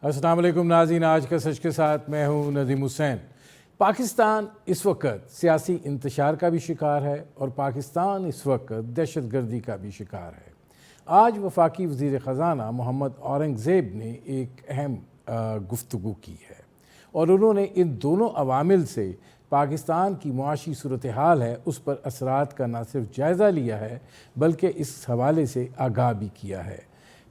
अस्सलाम वालेकुम नाज़रीन, आज का सच के साथ मैं हूँ नदीम हुसैन। पाकिस्तान इस वक्त सियासी इंतशार का भी शिकार है और पाकिस्तान इस वक्त दहशत गर्दी का भी शिकार है। आज वफाकी वज़ीर ख़ज़ाना मोहम्मद औरंगज़ेब ने एक अहम गुफ्तगू की है और उन्होंने इन दोनों अवामिल से पाकिस्तान की मुआशी सूरत हाल है उस पर असरात का न सिर्फ जायज़ा लिया है बल्कि इस हवाले से आगाह भी किया है।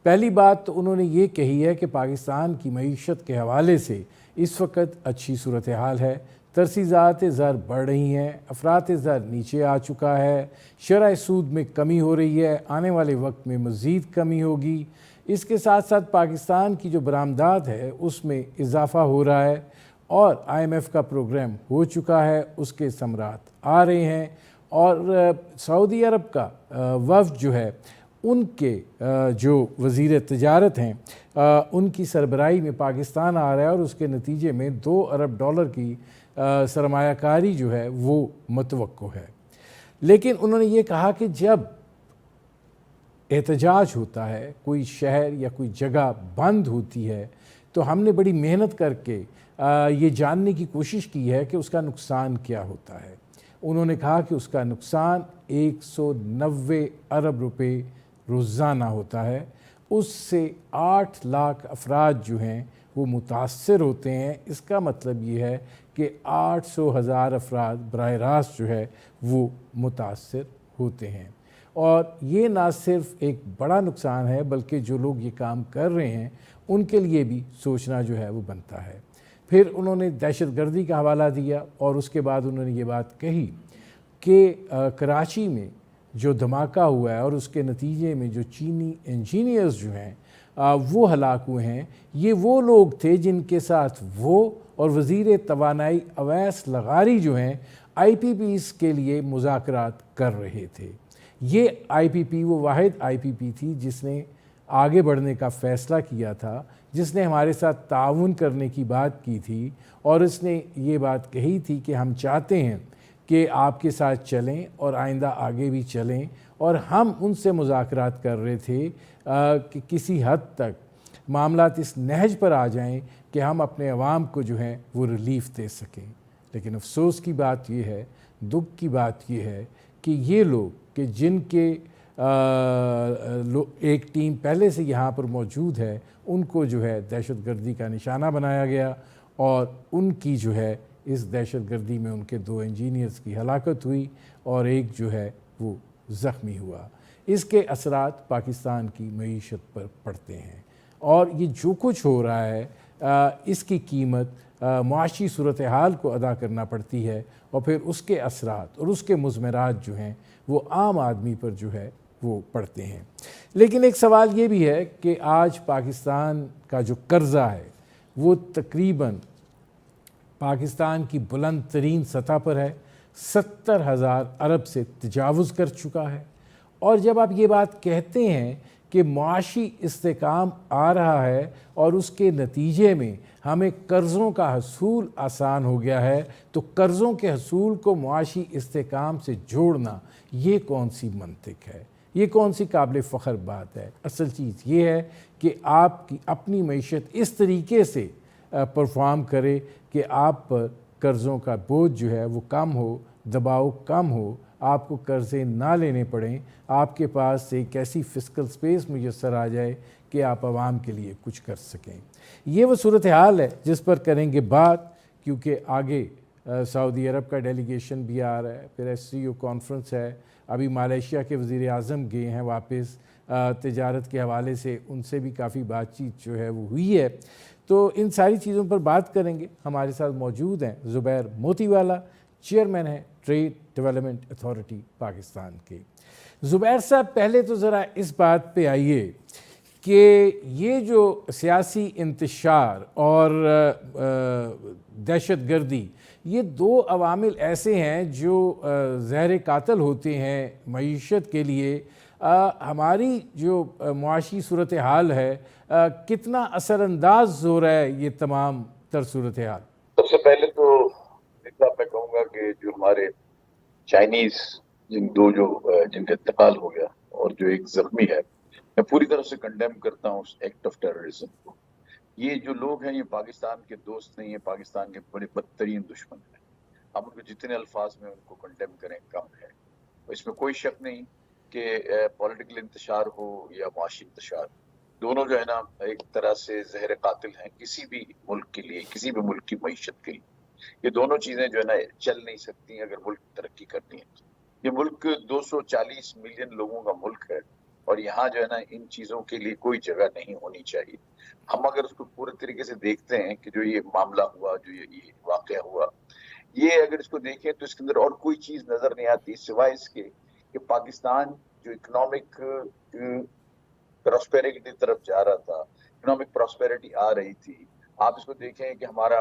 पहली बात तो उन्होंने ये कही है कि पाकिस्तान की मईशत के हवाले से इस वक्त अच्छी सूरत हाल है, तरसीज़ात ज़र बढ़ रही हैं, अफरात ज़र नीचे आ चुका है, शरह सूद में कमी हो रही है, आने वाले वक्त में मज़ीद कमी होगी। इसके साथ साथ पाकिस्तान की जो बरामदात है उसमें इजाफ़ा हो रहा है और IMF का प्रोग्राम हो चुका है, उसके समरात आ रहे हैं और सऊदी अरब का वफ़द जो है उनके जो वज़ीर तजारत हैं उनकी सरबराही में पाकिस्तान आ रहा है और उसके नतीजे में $2 अरब की सरमायाकारी जो है वो मतवक्को है। लेकिन उन्होंने ये कहा कि जब एहतजाज होता है, कोई शहर या कोई जगह बंद होती है तो हमने बड़ी मेहनत करके ये जानने की कोशिश की है कि उसका नुकसान क्या होता है। उन्होंने कहा कि उसका नुकसान 190 अरब रुपए रोज़ाना होता है, उससे 8 लाख अफराद जो हैं वो मुतासर होते हैं। इसका मतलब ये है कि 800,000 अफराद बराह रास्त जो है वो मुतासर होते हैं और ये ना सिर्फ एक बड़ा नुकसान है बल्कि जो लोग ये काम कर रहे हैं उनके लिए भी सोचना जो है वो बनता है। फिर उन्होंने दहशत गर्दी का हवाला दिया और उसके बाद उन्होंने ये बात कही कि कराची में जो धमाका हुआ है और उसके नतीजे में जो चीनी इंजीनियर्स जो हैं वो हलाक हुए हैं, ये वो लोग थे जिनके साथ वो और वज़ीर तवानाई अवैस लगारी जो हैं IPPs के लिए मुज़ाकरात कर रहे थे। ये IPP वो वाहिद IPP थी जिसने आगे बढ़ने का फ़ैसला किया था, जिसने हमारे साथ ताउन करने की बात की थी और इसने ये बात कही थी कि हम चाहते हैं कि आपके साथ चलें और आइंदा आगे भी चलें। और हम उनसे मुज़ाकरात कर रहे थे कि किसी हद तक मामलात इस नहज पर आ जाएं कि हम अपने अवाम को जो है वो रिलीफ़ दे सकें। लेकिन अफसोस की बात यह है, दुख की बात यह है कि ये लोग कि जिनके एक टीम पहले से यहाँ पर मौजूद है उनको जो है दहशत गर्दी का निशाना बनाया गया और उनकी जो है इस दहशत गर्दी में उनके 2 इंजीनियर्स की हलाकत हुई और एक जो है वो ज़ख्मी हुआ। इसके असरात पाकिस्तान की मईशत पर पड़ते हैं और ये जो कुछ हो रहा है इसकी कीमत मुआशी सूरत हाल को अदा करना पड़ती है और फिर उसके असरात और उसके मुज़मरात जो हैं वो आम आदमी पर जो है वो पड़ते हैं। लेकिन एक सवाल ये भी है कि आज पाकिस्तान का जो कर्ज़ा है वो तकरीबन पाकिस्तान की बुलंद तरीन सतह पर है, 70,000 अरब से तजावुज़ कर चुका है। और जब आप ये बात कहते हैं कि मुआशी इस्तेकाम आ रहा है और उसके नतीजे में हमें कर्ज़ों का हसूल आसान हो गया है, तो कर्ज़ों के हसूल को मुआशी इस्तेकाम से जोड़ना ये कौन सी मंतिक है, ये कौन सी काबिल फ़ख्र बात है। असल चीज़ ये है कि आपकी अपनी मईशत इस तरीके से परफॉर्म करे कि आप पर कर्ज़ों का बोझ जो है वो कम हो, दबाव कम हो, आपको कर्ज़े ना लेने पड़ें, आपके पास एक ऐसी फ़िस्कल स्पेस मुयस्सर आ जाए कि आप आवाम के लिए कुछ कर सकें। ये वो सूरत हाल है जिस पर करेंगे बात, क्योंकि आगे सऊदी अरब का डेलीगेशन भी आ रहा है, फिर SCO कॉन्फ्रेंस है, अभी मलेशिया के वज़ीर आज़म गए हैं वापस, तिजारत के हवाले से उनसे भी काफ़ी बातचीत जो है वो हुई है। तो इन सारी चीज़ों पर बात करेंगे। हमारे साथ मौजूद हैं ज़ुबैर मोतीवाला, चेयरमैन हैं ट्रेड डेवलपमेंट अथॉरिटी पाकिस्तान के। ज़ुबैर साहब, पहले तो ज़रा इस बात पे आइए कि ये जो सियासी इंतशार और दहशत गर्दी, ये 2 अवामिल ऐसे हैं जो ज़हर कातिल होते हैं मईशत के लिए। हमारी जो मुआशी सूरत हाल है कितना असरअंदाज हो रहा है ये तमाम तर सूरत हाल? सबसे पहले तो एक बात मैं कहूँगा कि जो हमारे चाइनीज जिनका इंतकाल हो गया और जो एक जख्मी है, मैं पूरी तरह से कंडेम करता हूँ उस एक्ट ऑफ टेररिज्म को। ये जो लोग हैं ये पाकिस्तान के दोस्त नहीं है, पाकिस्तान के बड़े बदतरीन दुश्मन हैं। हम उनको जितने अल्फाज में उनको कंडेम करें कम है। इसमें कोई शक नहीं कि पॉलिटिकल इंतशार हो या मुआशी इंतशार, दोनों जो है ना एक तरह से जहर कातिल हैं किसी भी मुल्क के लिए, किसी भी मुल्क की मईशत के लिए। ये दोनों चीजें जो है ना चल नहीं सकती अगर मुल्क तरक्की करनी है तो। ये मुल्क 240 मिलियन लोगों का मुल्क है और यहाँ जो है ना इन चीजों के लिए कोई जगह नहीं होनी चाहिए। हम अगर उसको पूरे तरीके से देखते हैं कि जो ये मामला हुआ, जो ये वाकया हुआ, ये अगर इसको देखें तो इसके अंदर और कोई चीज नजर नहीं आती सिवाय इसके कि पाकिस्तान जो इकोनॉमिक प्रॉस्पेरिटी की तरफ जा रहा था, इकोनॉमिक प्रॉस्पेरिटी आ रही थी। आप इसको देखें कि हमारा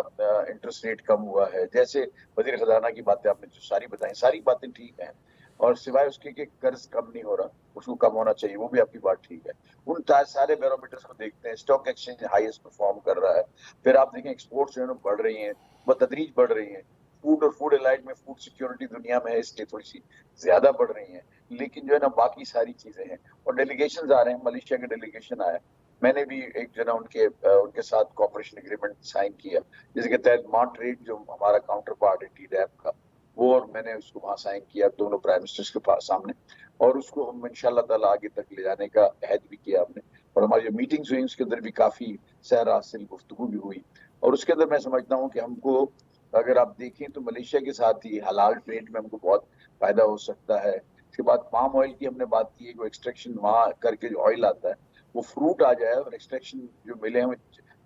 इंटरेस्ट रेट कम हुआ है, जैसे वजीर खजाना की बातें आपने जो सारी बताई, सारी बातें ठीक हैं, और सिवाय उसके कि कर्ज कम नहीं हो रहा, उसको कम होना चाहिए, वो भी आपकी बात ठीक है। उन सारे बैरोमीटर्स को देखते हैं, स्टॉक एक्सचेंज हाईएस्ट परफॉर्म कर रहा है। फिर आप देखें एक्सपोर्ट्स जो है बढ़ रही हैं, बतदरीज बढ़ रही हैं। फूड और फूड एलाइड में फूड सिक्योरिटी दुनिया में है, इसलिए थोड़ी सी ज्यादा बढ़ रही है। लेकिन जो है ना बाकी सारी चीजें हैं, और डेलीगेशन आ रहे हैं, मलेशिया के डेलीगेशन आया, मैंने भी एक जो ना उनके साथ कॉपरेशन एग्रीमेंट साइन किया, जिसके तहत मार्ट रेट जो हमारा काउंटर पार्ट है टीडैप का, वो और मैंने उसको वहां साइन किया दोनों प्राइम मिनिस्टर्स के पास सामने, और उसको हम इंशाल्लाह ताला आगे तक ले जाने का अहद भी किया हमने। और हमारी जो मीटिंग्स हुई उसके अंदर भी काफी सैर हासिल गुफ्तगू भी हुई। और उसके अंदर मैं समझता हूँ कि हमको, अगर आप देखें तो मलेशिया के साथ ही हलाल ट्रेड में हमको बहुत फायदा हो सकता है। इसके बाद पाम ऑयल की हमने बात की है, जो एक्सट्रैक्शन वहां करके जो ऑयल आता है वो फ्रूट आ जाए और एक्सट्रैक्शन जो मिले हैं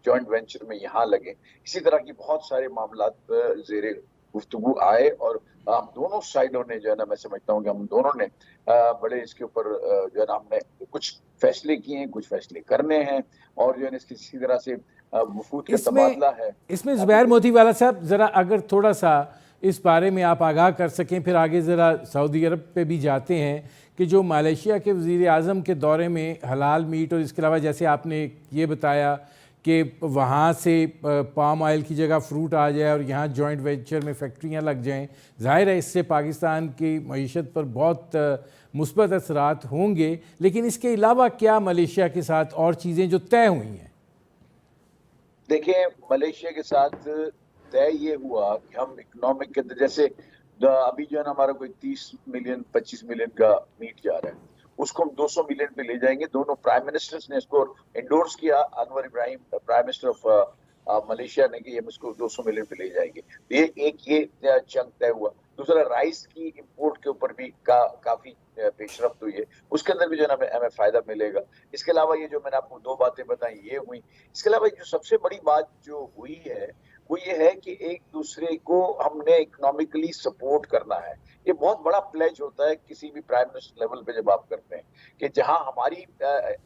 जॉइंट वेंचर में यहाँ लगे। इसी तरह की बहुत सारे मामला जेरे गुफ्तगू आए, और हम दोनों साइडों ने जो है ना, मैं समझता हूँ कि हम दोनों ने बड़े इसके ऊपर जो है ना हमने कुछ फैसले किए हैं, कुछ फैसले करने हैं, और जो है ना इसकी इसी तरह से वफूद का इसमें तबादला है। इसमें ज़ुबैर मोतीवाला साहब, ज़रा अगर थोड़ा सा इस बारे में आप आगाह कर सकें, फिर आगे ज़रा सऊदी अरब पे भी जाते हैं कि जो मलेशिया के वज़ीर आज़म के दौरे में हलाल मीट, और इसके अलावा जैसे आपने ये बताया कि वहाँ से पाम ऑयल की जगह फ्रूट आ जाए और यहाँ जॉइंट वेंचर में फैक्ट्रियाँ लग जाएं, ज़ाहिर है इससे पाकिस्तान की मईशत पर बहुत मुस्बत असरात होंगे। लेकिन इसके अलावा क्या मलेशिया के साथ और चीज़ें जो तय हुई हैं? देखिए, मलेशिया के साथ तय ये हुआ कि हम इकोनॉमिक के अंदर, जैसे अभी जो है ना हमारा कोई 30 मिलियन 25 मिलियन का मीट जा रहा है, उसको हम 200 मिलियन पे ले जाएंगे। दोनों प्राइम मिनिस्टर्स ने इसको इंडोर्स किया, Anwar Ibrahim prime minister of Malaysia ने, कि हम इसको 200 मिलियन पे ले जाएंगे। ये चंक तय हुआ। दूसरा, राइस की इंपोर्ट के ऊपर भी काफी पेशरफ्त हुई है, उसके अंदर भी जो है ना हमें फायदा मिलेगा। इसके अलावा ये जो मैंने आपको दो बातें बताई ये हुई। इसके अलावा जो सबसे बड़ी बात जो हुई है वो ये है कि एक दूसरे को हमने इकोनॉमिकली सपोर्ट करना है। ये बहुत बड़ा प्लेज होता है किसी भी प्राइम मिनिस्टर लेवल पे जब आप करते हैं, कि जहां हमारी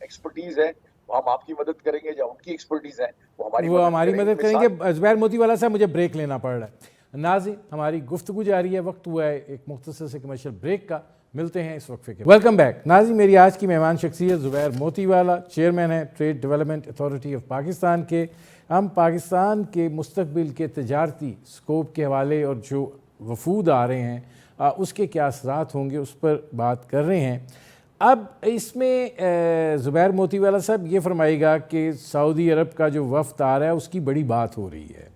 एक्सपर्टीज है वो हम आपकी मदद करेंगे, जहां उनकी एक्सपर्टीज है वो हमारी मदद करेंगे। मिसाल। ज़ुबैर मोतीवाला साहब, मुझे ब्रेक लेना पड़ रहा है। नाज़रीन, हमारी गुफ्तगू जारी है, वक्त हुआ है एक मुख्तसर से कमर्शियल ब्रेक का। मिलते हैं इस वक्फे के। वेलकम बैक नाज़रीन, मेरी आज की मेहमान शख्सियत ज़ुबैर मोतीवाला, चेयरमैन है trade development authority of Pakistan के। हम पाकिस्तान के मुस्तकबिल के तजारती स्कोप के हवाले और जो वफूद आ रहे हैं उसके क्या असरात होंगे उस पर बात कर रहे हैं। अब इसमें ज़ुबैर मोतीवाला साहब ये फरमाइएगा कि सऊदी अरब का जो वफ़द आ रहा है उसकी बड़ी बात हो रही है,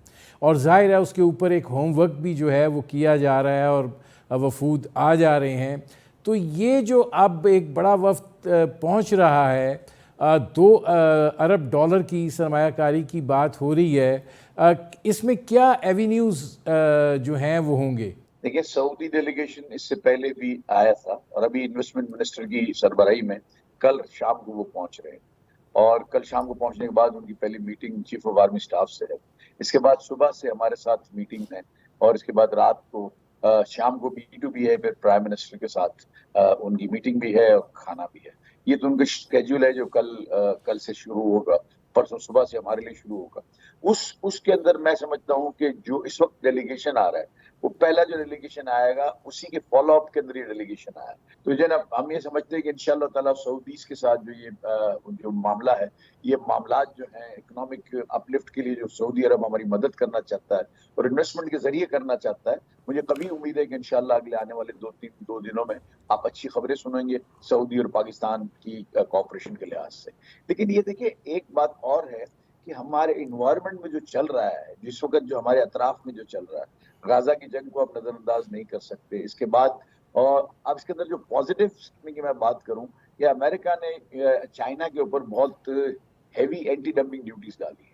और ज़ाहिर है उसके ऊपर एक होमवर्क भी जो है वो किया जा रहा है, और वफूद आ जा रहे हैं। तो ये जो अब एक बड़ा वफ़द पहुंच रहा है, 2 अरब डॉलर की सरमायाकारी की बात हो रही है, इसमें क्या एवेन्यूज़ जो हैं वो होंगे? देखिए, सऊदी डेलीगेशन इससे पहले भी आया था, और अभी इन्वेस्टमेंट मिनिस्टर की सरबराही में कल शाम को वो पहुंच रहे हैं। और कल शाम को पहुंचने के बाद उनकी पहली meeting chief of army staff से है। इसके बाद सुबह से हमारे साथ मीटिंग है, और इसके बाद रात को शाम को B2B है, फिर प्राइम मिनिस्टर के साथ उनकी मीटिंग भी है और खाना भी है। ये तो उनका स्केड्यूल है जो कल से शुरू होगा, परसों सुबह से हमारे लिए शुरू होगा। उसके अंदर मैं समझता हूँ कि जो इस वक्त डेलीगेशन आ रहा है, वो पहला जो डेलीगेशन आएगा उसी के फॉलो अप के अंदर ये डेलीगेशन आया। तो जो ना हम ये समझते हैं कि इंशाल्लाह ताला सऊदीज के साथ जो मामला है, ये मामला जो है इकोनॉमिक अपलिफ्ट के लिए जो सऊदी अरब हमारी मदद करना चाहता है और इन्वेस्टमेंट के जरिए करना चाहता है, मुझे कभी उम्मीद है कि इंशाल्लाह अगले आने वाले 2 दिनों में आप अच्छी खबरें सुनेंगे सऊदी और पाकिस्तान की कोऑपरेशन के लिहाज से। लेकिन ये देखिए, एक बात और है कि हमारे इन्वायरमेंट में जो चल रहा है, जिस वक्त जो हमारे अतराफ में जो चल रहा है, गाजा की जंग को आप नजरअंदाज नहीं कर सकते। इसके बाद और अब इसके अंदर जो पॉजिटिव की मैं बात करूं, कि अमेरिका ने चाइना के ऊपर बहुत हैवी एंटी डंपिंग ड्यूटीज डाली है।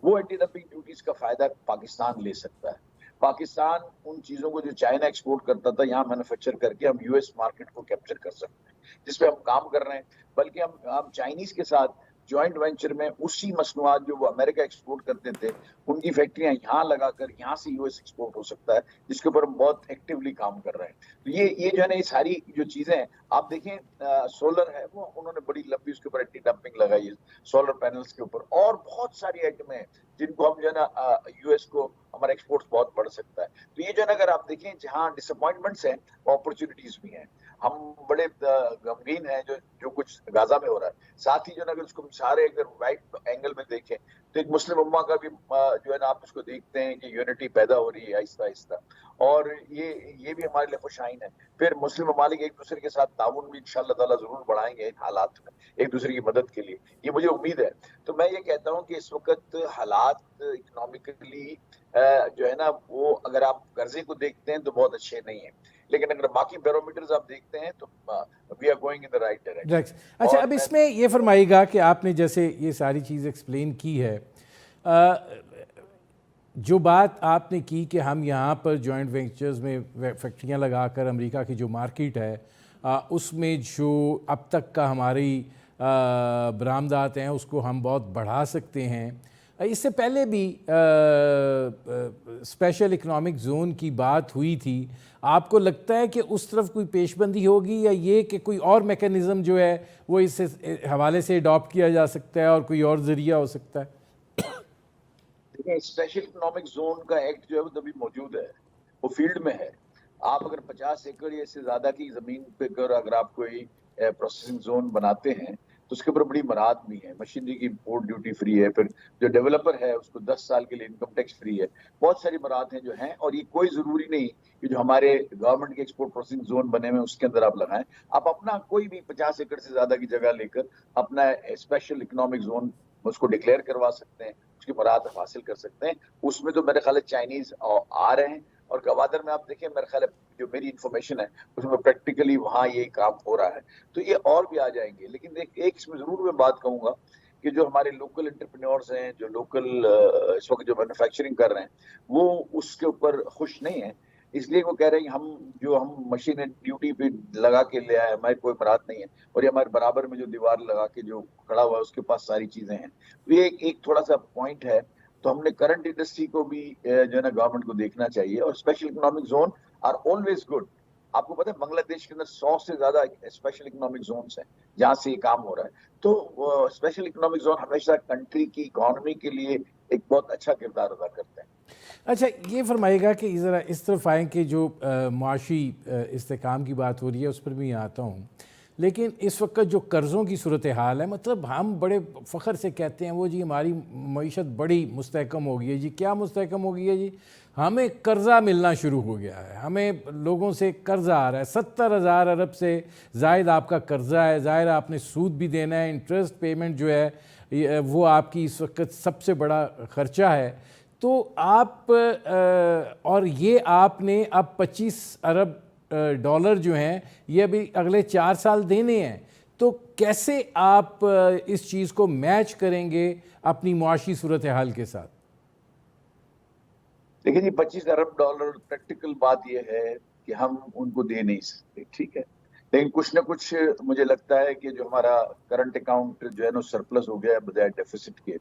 वो एंटी डंपिंग ड्यूटीज का फायदा पाकिस्तान ले सकता है। पाकिस्तान उन चीजों को जो चाइना एक्सपोर्ट करता था, यहाँ मैन्युफैक्चर करके हम यूएस मार्केट को कैप्चर कर सकते हैं, जिसपे हम काम कर रहे हैं। बल्कि हम चाइनीज के साथ जॉइंट वेंचर में उसी मसनूआत जो वो अमेरिका एक्सपोर्ट करते थे, उनकी फैक्ट्रियां यहाँ लगाकर यहाँ से यूएस एक्सपोर्ट हो सकता है, जिसके ऊपर हम बहुत एक्टिवली काम कर रहे हैं। तो ये जो है ना, ये सारी जो चीजें हैं, आप देखें सोलर है, वो उन्होंने बड़ी लंबी उसके ऊपर एंटी डंपिंग लगाई है, सोलर पैनल्स के ऊपर, और बहुत सारी आइटमें हैं जिनको हम जो है ना यूएस को हमारा एक्सपोर्ट बहुत बढ़ सकता है। तो ये जो है ना, अगर आप देखें, जहाँ डिसअपॉइंटमेंट्स हैं, अपॉर्चुनिटीज भी हैं। हम बड़े गमगीन हैं जो कुछ गाजा में हो रहा है। साथ ही जो है ना, अगर उसको सारे अगर वाइड एंगल में देखें, तो एक मुस्लिम उम्मा का भी जो है ना, आप उसको देखते हैं कि यूनिटी पैदा हो रही है आहिस्ता आहिस्ता, और ये भी हमारे लिए खुशाइन है। फिर मुस्लिम ममालिक एक दूसरे के साथ ताउन भी इंशाअल्लाह ताला जरूर बढ़ाएंगे इन हालात में, एक दूसरे की मदद के लिए, ये मुझे उम्मीद है। तो मैं ये कहता हूँ कि इस वक्त हालात इकोनॉमिकली जो है ना, वो अगर आप कर्जे को देखते हैं तो बहुत अच्छे नहीं है, लेकिन अगर बाकी बैरोमीटर्स आप देखते हैं तो we are going in the right direction. अच्छा, अब इसमें ये फरमाइएगा कि आपने जैसे ये सारी चीज़ एक्सप्लेन की है, जो बात आपने की कि हम यहाँ पर जॉइंट वेंचर्स में फैक्ट्रियाँ लगाकर अमेरिका की जो मार्केट है उसमें जो अब तक का हमारी बरामदात हैं उसको हम बहुत बढ़ा सकते हैं। इससे पहले भी स्पेशल इकोनॉमिक जोन की बात हुई थी। आपको लगता है कि उस तरफ कोई पेशबंदी होगी, या ये कि कोई और मैकेनिज़्म जो है वो इस हवाले से अडॉप्ट किया जा सकता है और कोई और ज़रिया हो सकता है? देखिए, स्पेशल इकोनॉमिक जोन का एक्ट जो है वो अभी मौजूद है, वो फील्ड में है। आप अगर 50 एकड़ या इससे ज्यादा की जमीन पे अगर आप कोई प्रोसेसिंग जोन बनाते हैं, तो उसके ऊपर बड़ी मराहत भी है। मशीनरी की इम्पोर्ट ड्यूटी फ्री है, फिर जो डेवलपर है उसको 10 साल के लिए इनकम टैक्स फ्री है। बहुत सारी मराहतें जो हैं, और ये कोई जरूरी नहीं कि जो हमारे गवर्नमेंट के एक्सपोर्ट प्रोसेसिंग जोन बने हुए उसके अंदर आप लगाएं। आप अपना कोई भी 50 एकड़ से ज्यादा की जगह लेकर अपना स्पेशल इकोनॉमिक जोन उसको डिक्लेयर करवा सकते हैं, उसकी मराहत हासिल कर सकते हैं। उसमें तो मेरे ख्याल चाइनीज आ रहे हैं, और गवादर में आप देखें, मेरे ख्याल जो मेरी इन्फॉर्मेशन है उसमें प्रैक्टिकली वहाँ ये काम हो रहा है, तो ये और भी आ जाएंगे। लेकिन एक इसमें जरूर मैं बात कहूंगा कि जो हमारे लोकल एंटरप्रेन्योर्स हैं, जो लोकल इस वक्त जो मैन्युफैक्चरिंग कर रहे हैं, वो उसके ऊपर खुश नहीं है। इसलिए वो कह रहे हैं हम मशीन ड्यूटी पे लगा के ले आए, हमारी कोई बरात नहीं है, और ये हमारे बराबर में जो दीवार लगा के जो खड़ा हुआ है उसके पास सारी चीजें हैं। तो ये एक थोड़ा सा पॉइंट है। तो हमने करंट इंडस्ट्री को भी जो है ना गवर्नमेंट को देखना चाहिए, और special economic zone are always good. आपको पता है बांग्लादेश के अंदर 100 से ज्यादा स्पेशल इकोनॉमिक जोन्स हैं जहाँ से ये काम हो रहा है। तो स्पेशल इकोनॉमिक जोन हमेशा कंट्री की इकोनॉमी के लिए एक बहुत अच्छा किरदार अदा करते हैं। अच्छा, ये फरमाइएगा कि ज़रा इस तरफ आएँ कि जो मुआशी इस्तेहकाम की बात हो रही है उस पर भी आता हूँ, लेकिन इस वक्त जो कर्ज़ों की सूरत हाल है, मतलब हम बड़े फ़ख्र से कहते हैं वो जी हमारी मईशत बड़ी मुस्तहकम हो गई है जी। क्या मुस्तहकम हो गई है जी? हमें कर्ज़ा मिलना शुरू हो गया है, हमें लोगों से कर्ज़ा आ रहा है। 70,000 अरब से ज़ायद आपका कर्ज़ा है। ज़ाहिर आपने सूद भी देना है, इंटरेस्ट पेमेंट जो है वो आपकी इस वक्त सबसे बड़ा ख़र्चा है। तो आप और ये आपने अब 25 अरब डॉलर जो हैं ये अभी अगले 4 साल देने हैं। तो कैसे आप इस चीज़ को मैच करेंगे अपनी मुआशी सूरत हाल के साथ? देखिए जी, 25 अरब डॉलर, प्रैक्टिकल बात यह है कि हम उनको दे नहीं सकते, ठीक है। लेकिन कुछ ना कुछ मुझे लगता है कि जो हमारा करंट अकाउंट जो है ना सरप्लस हो गया है बजाय डेफिसिट के,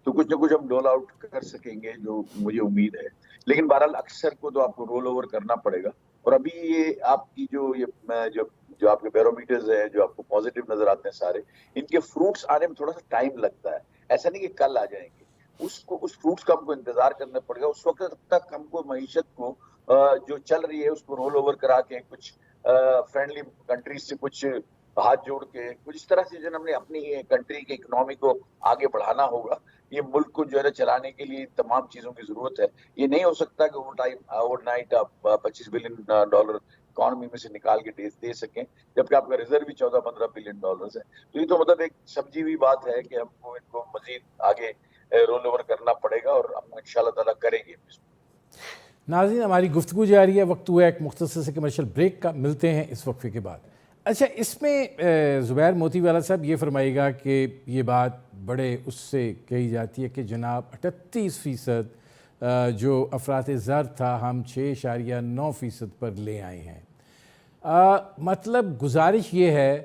तो कुछ ना कुछ हम डोल आउट कर सकेंगे, जो मुझे उम्मीद है। लेकिन बहरहाल अक्सर को तो आपको रोल ओवर करना पड़ेगा। और अभी ये आपकी जो आपके बैरोमीटर्स है, जो आपको पॉजिटिव नजर आते हैं सारे, इनके फ्रूट्स आने में थोड़ा सा टाइम लगता है। ऐसा नहीं कि कल आ जाएंगे, उस फ्रूट्स का हमको इंतजार करना पड़ेगा। उस वक्त तक हमको मईशत को जो चल रही है उसको रोल ओवर करा के कुछ फ्रेंडली कंट्रीज से कुछ हाथ जोड़ के कुछ इस तरह से जो हमने अपनी कंट्री की इकोनॉमी को आगे बढ़ाना होगा। ये मुल्क को जो है चलाने के लिए तमाम चीजों की जरूरत है। ये नहीं हो सकता कि ओवरनाइट आप 25 बिलियन डॉलर इकोनॉमी में से निकाल के दे सकें, जबकि आपका रिजर्व भी 14-15 बिलियन डॉलर है। तो ये तो मतलब एक समझी हुई बात है कि हमको इनको मजीद आगे रोल ओवर करना पड़ेगा और हम इंशाल्लाह ताला करेंगे। नाज़रीन, हमारी गुफ्तगू जारी है, वक्त हुआ एक मुख्तसर से कमर्शियल ब्रेक का, मिलते हैं इस वक्फे के बाद। अच्छा, इसमें ज़ुबैर मोतीवाला साहब ये फरमाइएगा कि ये बात बड़े उससे कही जाती है कि जनाब 38% जो अफरात ज़र था हम 6.9% पर ले आए हैं। मतलब गुजारिश ये है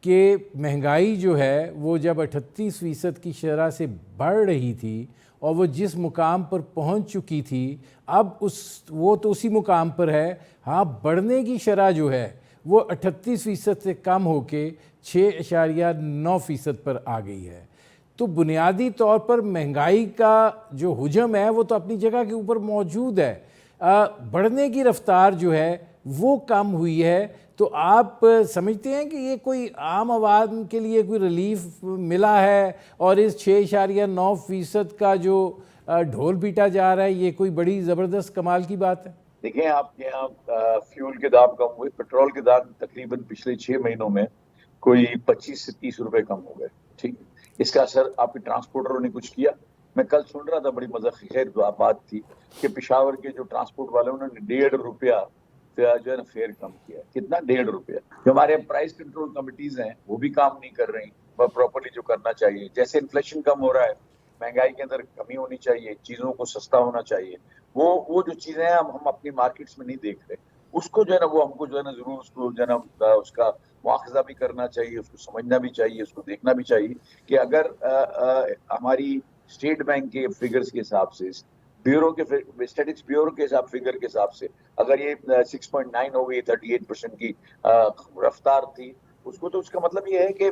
कि महंगाई जो है वो जब 38% की शरह से बढ़ रही थी और वो जिस मुकाम पर पहुंच चुकी थी, अब वो तो उसी मुकाम पर है। हाँ, बढ़ने की शरह जो है वो 38% से कम होके 6.9% पर आ गई है। तो बुनियादी तौर पर महंगाई का जो हुजम है वो तो अपनी जगह के ऊपर मौजूद है, बढ़ने की रफ्तार जो है वो कम हुई है। तो आप समझते हैं कि ये कोई आम आवाम के लिए कोई रिलीफ मिला है और इस 6.9% का जो ढोल पीटा जा रहा है ये कोई बड़ी ज़बरदस्त कमाल की बात है? देखिए, आपके यहाँ फ्यूल के दाम कम हुए, पेट्रोल के दाम तकरीबन पिछले 6 महीनों में कोई 25 से 30 रुपए कम हो गए। ठीक, इसका असर आपके ट्रांसपोर्टरों ने कुछ किया। मैं कल सुन रहा था, बड़ी मज़ाक़ बात थी कि पेशावर के जो ट्रांसपोर्ट वाले उन्होंने ₹1.5 जो है ना फेयर कम किया। कितना? ₹1.5। जो हमारे प्राइस कंट्रोल कमिटीज हैं वो भी काम नहीं कर रही प्रॉपरली जो करना चाहिए। जैसे इन्फ्लेशन कम हो रहा है, महंगाई के अंदर कमी होनी चाहिए, चीजों को सस्ता होना चाहिए, वो जो चीजें हैं हम अपनी मार्केट्स में नहीं देख रहे, उसको जो है ना वो हमको जो है ना जरूर उसको जो है ना उसका मुआखजा भी करना चाहिए, उसको समझना भी चाहिए, उसको देखना भी चाहिए कि अगर हमारी स्टेट बैंक के फिगर्स के हिसाब से, ब्यूरो के स्टैटिस्टिक्स ब्यूरो के फिगर के हिसाब से अगर ये 6.9 हो गई, 38% की रफ्तार थी, उसको तो उसका मतलब ये है कि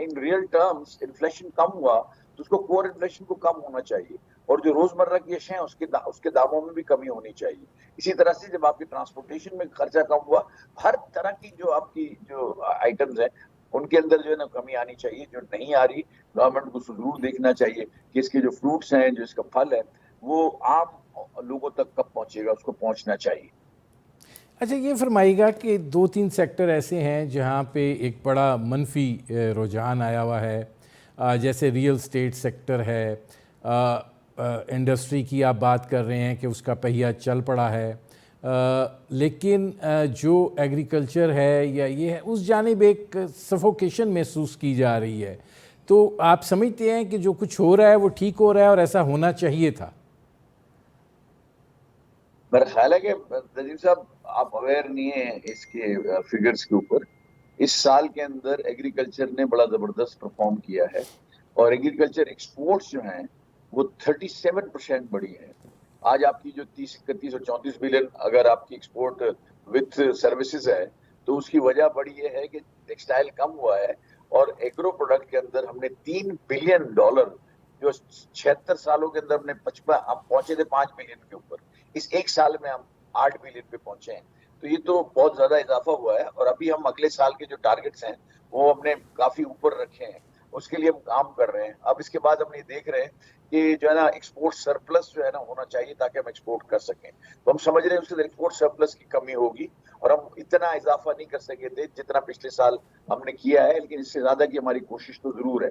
इन रियल टर्म्स इन्फ्लेशन कम हुआ तो उसको कोर इन्फ्लेशन को कम होना चाहिए और जो रोजमर्रा की अशियां उसके दामों में भी कमी होनी चाहिए। इसी तरह से जब आपके ट्रांसपोर्टेशन में खर्चा कम हुआ, हर तरह की जो आपकी जो आइटम्स हैं उनके अंदर जो है ना कमी आनी चाहिए। जो नहीं आ रही, गवर्नमेंट को जरूर देखना चाहिए कि इसके जो फ्रूट्स हैं, जो इसका फल है, वो आम लोगों तक कब पहुंचेगा, उसको पहुंचना चाहिए। अच्छा, ये फरमाइएगा कि 2-3 सेक्टर ऐसे हैं जहाँ पे एक बड़ा मनफी रुझान आया हुआ है, जैसे रियल स्टेट सेक्टर है, इंडस्ट्री की आप बात कर रहे हैं कि उसका पहिया चल पड़ा है, लेकिन जो एग्रीकल्चर है या ये है उस जानिब एक सफोकेशन महसूस की जा रही है। तो आप समझते हैं कि जो कुछ हो रहा है वो ठीक हो रहा है और ऐसा होना चाहिए था? मेरा ख्याल है कि नजीम साहब आप अवेयर नहीं है इसके फिगर्स के ऊपर। इस साल के अंदर एग्रीकल्चर ने बड़ा जबरदस्त परफॉर्म किया है और एग्रीकल्चर एक्सपोर्ट्स जो हैं वो 37% बढ़ी है। आज आपकी जो 30, 31 और 34 बिलियन अगर आपकी एक्सपोर्ट विथ सर्विसेज है तो उसकी वजह बड़ी ये है कि टेक्सटाइल कम हुआ है और एग्रो प्रोडक्ट के अंदर हमने $3 बिलियन जो 76 सालों के अंदर हमने 55 हम पहुंचे थे 5 बिलियन के ऊपर, इस एक साल में हम 8 बिलियन पे पहुंचे हैं। तो ये तो बहुत ज्यादा इजाफा हुआ है और अभी हम अगले साल के जो टारगेट्स हैं वो हमने काफी ऊपर रखे हैं, उसके लिए हम काम कर रहे हैं। अब इसके बाद हम ये देख रहे हैं कि जो है ना एक्सपोर्ट सरप्लस जो है ना होना चाहिए ताकि हम एक्सपोर्ट कर सकें। तो हम समझ रहे हैं उसके अंदर एक्सपोर्ट सरप्लस की कमी होगी और हम इतना इजाफा नहीं कर सके थे जितना पिछले साल हमने किया है, लेकिन इससे ज्यादा की हमारी कोशिश तो जरूर है।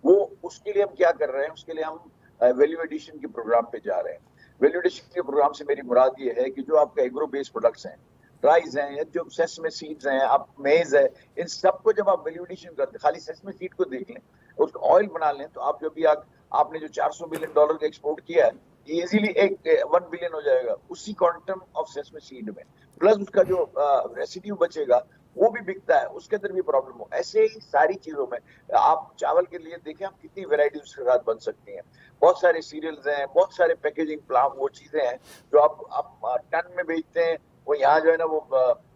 वो उसके लिए हम क्या कर रहे हैं, उसके लिए हम वैल्यू एडिशन के प्रोग्राम पे जा रहे हैं। वैल्यू एडिशन के प्रोग्राम से मेरी मुराद ये है कि जो आपका एग्रो बेस्ड प्रोडक्ट्स हैं, राइस हैं या जो सेसमे सीड्स हैं, आप मेज है, इन सबको जब आप वैल्यू एडिशन करते हैं, खाली सेसमे सीड को देख लें, उसको ऑयल बना लें, तो आप जो भी आपने जो $400 बिलियन का एक्सपोर्ट किया है, ये इजीली 1 बिलियन हो जाएगा उसी क्वांटम ऑफ सेसमे सीड में, प्लस उसका जो रेसिड्यू बचेगा वो भी बिकता है, उसके अंदर भी प्रॉब्लम हो। ऐसे ही सारी चीजों में आप चावल के लिए देखें आप कितनी वेराइटीज उसके साथ बन सकती हैं। बहुत सारे सीरियल्स हैं, बहुत सारे पैकेजिंग प्लांट, वो चीजें हैं जो आप टन में बेचते हैं, वो यहाँ जो है ना वो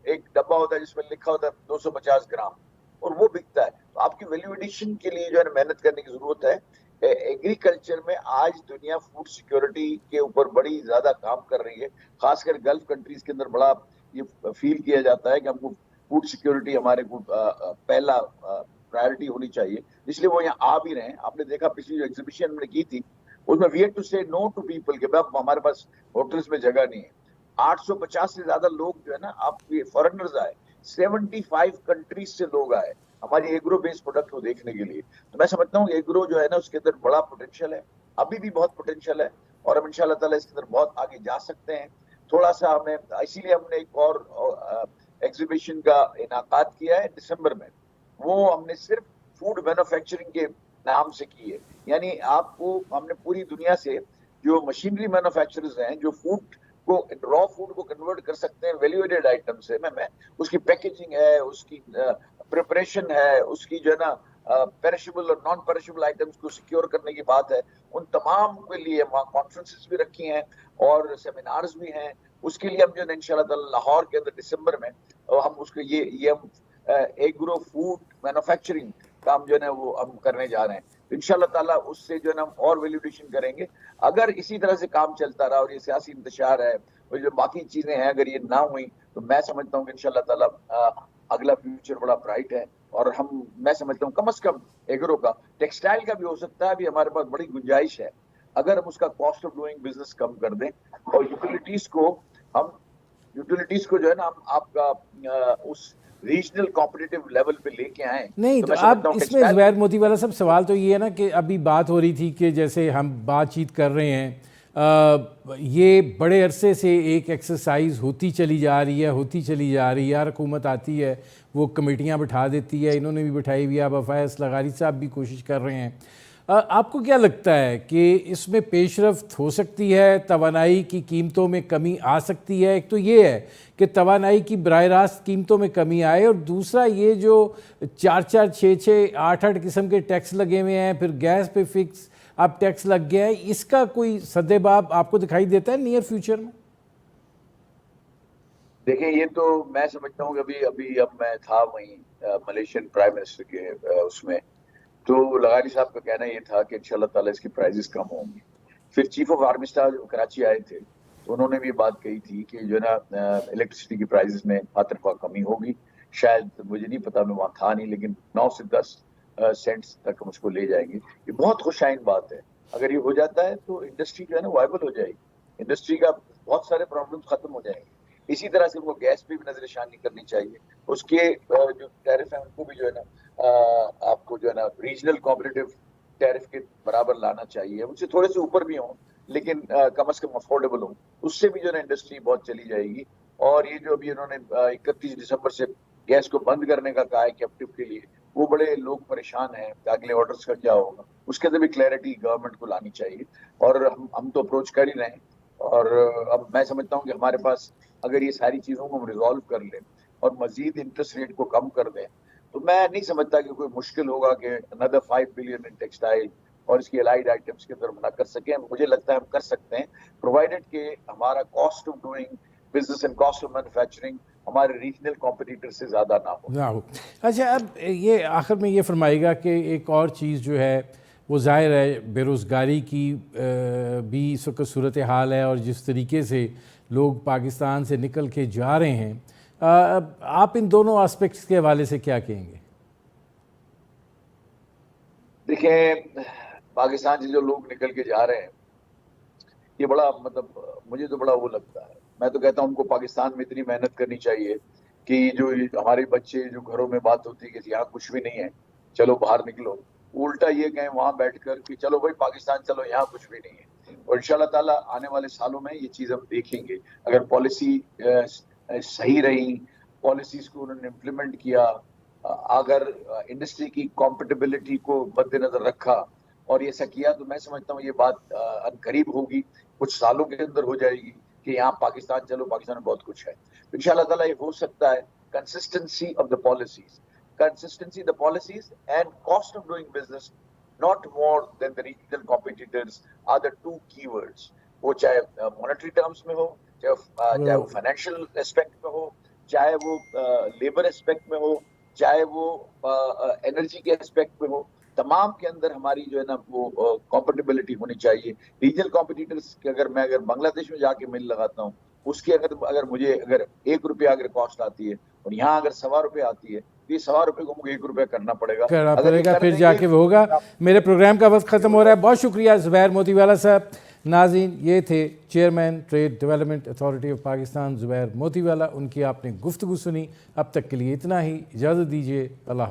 एक डब्बा होता है जिसमें लिखा होता है 250 ग्राम और वो बिकता है। तो आपकी वैल्यू एडिशन के लिए जो है ना मेहनत करने की जरूरत है। एग्रीकल्चर में आज दुनिया फूड सिक्योरिटी के ऊपर बड़ी ज्यादा काम कर रही है, खासकर गल्फ कंट्रीज के अंदर बड़ा ये फील किया जाता है कि हमको फूड सिक्योरिटी हमारे को पहला प्रायोरिटी होनी चाहिए, इसलिए वो यहाँ आ भी रहे हैं। आपने देखा पिछली जो एग्जीबिशन हमने की थी उसमें वी हैड टू से नो टू पीपल के अब हमारे पास होटल्स में जगह नहीं है। 850 से ज्यादा लोग जो है ना आप फॉरेनर्स आए, 75 कंट्रीज से लोग आए हमारी एग्रो बेस्ड प्रोडक्ट को देखने के लिए। तो मैं समझता हूँ एग्रो जो है ना उसके अंदर बड़ा पोटेंशियल है अभी भी बहुत पोटेंशियल है और हम इंशाल्लाह ताला इसके अंदर बहुत आगे जा सकते हैं। थोड़ा सा हमें, इसीलिए हमने एक और एग्जीबिशन का इनाकाद किया है दिसंबर में। वो हमने सिर्फ फूड मैन्युफैक्चरिंग के नाम से की है। यानी आपको हमने पूरी दुनिया से जो मशीनरी मैन्युफैक्चरर्स हैं जो फूड को, रॉ फूड को कन्वर्ट कर सकते हैं वैल्यू एडेड आइटम से, मैं उसकी पैकेजिंग है, उसकी प्रिपरेशन है, उसकी जो है ना पेरिशेबल और नॉन पेरिशेबल आइटम्स को सिक्योर करने की बात है, उन तमाम के लिए वहाँ कॉन्फ्रेंसेस भी रखी हैं और सेमिनार्स भी हैं। उसके लिए हम जो है इंशाल्लाह ताला लाहौर के अंदर दिसंबर में हम उसके ये हम एग्रो फूड मैन्युफैक्चरिंग काम जो है ना वो हम करने जा रहे हैं। तो इंशाल्लाह ताला उससे जो है ना हम और वैल्यूएशन करेंगे। अगर इसी तरह से काम चलता रहा और ये सियासी इंतशार है और जो बाकी चीजें हैं अगर ये ना हुई तो मैं समझता हूँ कि इंशाल्लाह ताला अगला फ्यूचर बड़ा ब्राइट है। और मैं समझता हूँ कम से कम एग्रो का, टेक्सटाइल का भी हो सकता है, अभी हमारे पास बड़ी गुंजाइश है अगर हम उसका कॉस्ट ऑफ डूइंग बिजनेस कम कर दें और यूटिलिटीज को जो है ना हम आपका उस रीजनल कॉम्पिटिटिव लेवल पे लेके आए। नहीं तो आप इसमें ज़ुबैर मोतीवाला साहब, सवाल तो ये है ना कि अभी बात हो रही थी कि जैसे हम बातचीत कर रहे हैं, ये बड़े अरसे से एक एक्सरसाइज होती चली जा रही है यार, हुकूमत आती है वो कमेटियां बिठा देती है, इन्होंने भी बिठाई हुई है, अब फैज़ लगारी साहब भी कोशिश कर रहे हैं। आपको क्या लगता है कि इसमें पेशरफ्त हो सकती है, तवानाई की कीमतों में कमी आ सकती है? एक तो ये है कि तवानाई की बराह रास्त कीमतों में कमी आए, और दूसरा ये जो 4-4, 6-6, 8-8 किस्म के टैक्स लगे हुए हैं, फिर गैस पे फिक्स अब टैक्स लग गया है, इसका कोई सद्देबाब आपको दिखाई देता है नियर फ्यूचर में? देखिए, ये तो मैं समझता हूँ कि अभी अब मैं था वहीं मलेशियन प्राइम मिनिस्टर के उसमें, तो लगारी साहब का कहना ये था कि इंशाल्लाह ताला इसकी प्राइजेस कम होंगी। फिर चीफ ऑफ आर्मी स्टाफ जो कराची आए थे तो उन्होंने भी बात कही थी कि जो है ना इलेक्ट्रिसिटी की प्राइजेस में हाथरफा कमी होगी। शायद मुझे नहीं पता, मैं वहाँ था नहीं, लेकिन 9 से 10 सेंट्स तक हम उसको ले जाएंगे। ये बहुत खुशाइन बात है। अगर ये हो जाता है तो इंडस्ट्री जो है ना वायबल हो जाएगी, इंडस्ट्री का बहुत सारे प्रॉब्लम खत्म हो जाएंगे। इसी तरह से उनको गैस पे भी नजरशानी करनी चाहिए। उसके जो टैरिफ है उनको भी जो है ना आपको जो है ना रीजनल कॉम्पिटिटिव टैरिफ के बराबर लाना चाहिए, उनसे थोड़े से ऊपर भी हों लेकिन कम से कम अफोर्डेबल हो। उससे भी जो है ना इंडस्ट्री बहुत चली जाएगी। और ये जो अभी उन्होंने 31 दिसंबर से गैस को बंद करने का कहा है कैप्टिव के लिए, वो बड़े लोग परेशान हैं कि अगले ऑर्डर्स का क्या होगा। उसके अंदर भी क्लैरिटी गवर्नमेंट को लानी चाहिए और हम तो अप्रोच कर ही रहे हैं। और अब मैं समझता हूँ कि हमारे पास अगर ये सारी चीजों को हम रिजॉल्व कर लें और मजीद इंटरेस्ट रेट को कम कर दें तो मैं नहीं समझता कि कोई मुश्किल होगा कि अनदर 5 बिलियन इन टेक्सटाइल और इसकी अलाइड आइटम्स के अंदर ना कर सकें। मुझे लगता है हम कर सकते हैं, प्रोवाइडेड कि हमारा cost of doing business and cost of manufacturing हमारे रीजनल कॉम्पिटिटर से ज़्यादा ना हो। अच्छा, अब ये आखिर में ये फरमाएगा कि एक और चीज़ जो है वो ज़ाहिर है बेरोज़गारी की भी इस वक्त सूरत हाल है, और जिस तरीके से लोग पाकिस्तान से निकल के जा रहे हैं, आप इन दोनों एस्पेक्ट्स के हवाले से क्या कहेंगे? देखिए, पाकिस्तान से जो लोग निकल के जा रहे हैं ये बड़ा मतलब मुझे तो बड़ा वो लगता है। मैं तो कहता हूँ उनको पाकिस्तान में इतनी मेहनत करनी चाहिए कि जो हमारे बच्चे जो घरों में बात होती है कि यहाँ कुछ भी नहीं है चलो बाहर निकलो, उल्टा ये कहें वहां बैठकर कि चलो भाई पाकिस्तान चलो यहाँ कुछ भी नहीं है। और इंशाल्लाह ताला आने वाले सालों में ये चीज हम देखेंगे। अगर पॉलिसी सही रही, पॉलिसीज को उन्होंने इम्प्लीमेंट किया, अगर इंडस्ट्री की कॉम्पिटेबिलिटी को मद्देनजर रखा और ये ऐसा किया तो मैं समझता हूँ ये बात करीब होगी, कुछ सालों के अंदर हो जाएगी कि यहाँ पाकिस्तान चलो, पाकिस्तान में बहुत कुछ है। तो इंशाल्लाह ताला ये हो सकता है। Consistency of the policies and cost of doing business not more than the regional competitors are the two keywords। वो चाहे मॉनेटरी टर्म्स में हो, चाहे वो फाइनेंशियल एस्पेक्ट में हो, चाहे वो लेबर एस्पेक्ट में हो, चाहे वो एनर्जी के एस्पेक्ट में हो, तमाम के अंदर हमारी जो है ना वो कॉम्पिटिबिलिटी होनी चाहिए। रीजनल कॉम्पिटिटर्स के अगर बांग्लादेश में जाके मिल लगाता हूँ उसकी अगर मुझे अगर 1 रुपया अगर कॉस्ट आती है और यहाँ अगर 1.25 रुपये आती है तो ये 1.25 रुपये को मुझे 1 रुपया करना पड़ेगा फिर जाके वो होगा। मेरे प्रोग्राम का वक्त ख़त्म हो रहा है। बहुत शुक्रिया ज़ुबैर मोतीवाला साहब। नाज़रीन, ये थे chairman trade development authority of Pakistan Zubair Motiwala. उनकी आपने गुफ्तगू सुनी। अब तक के लिए इतना ही, इजाज़त दीजिए। अल्लाह।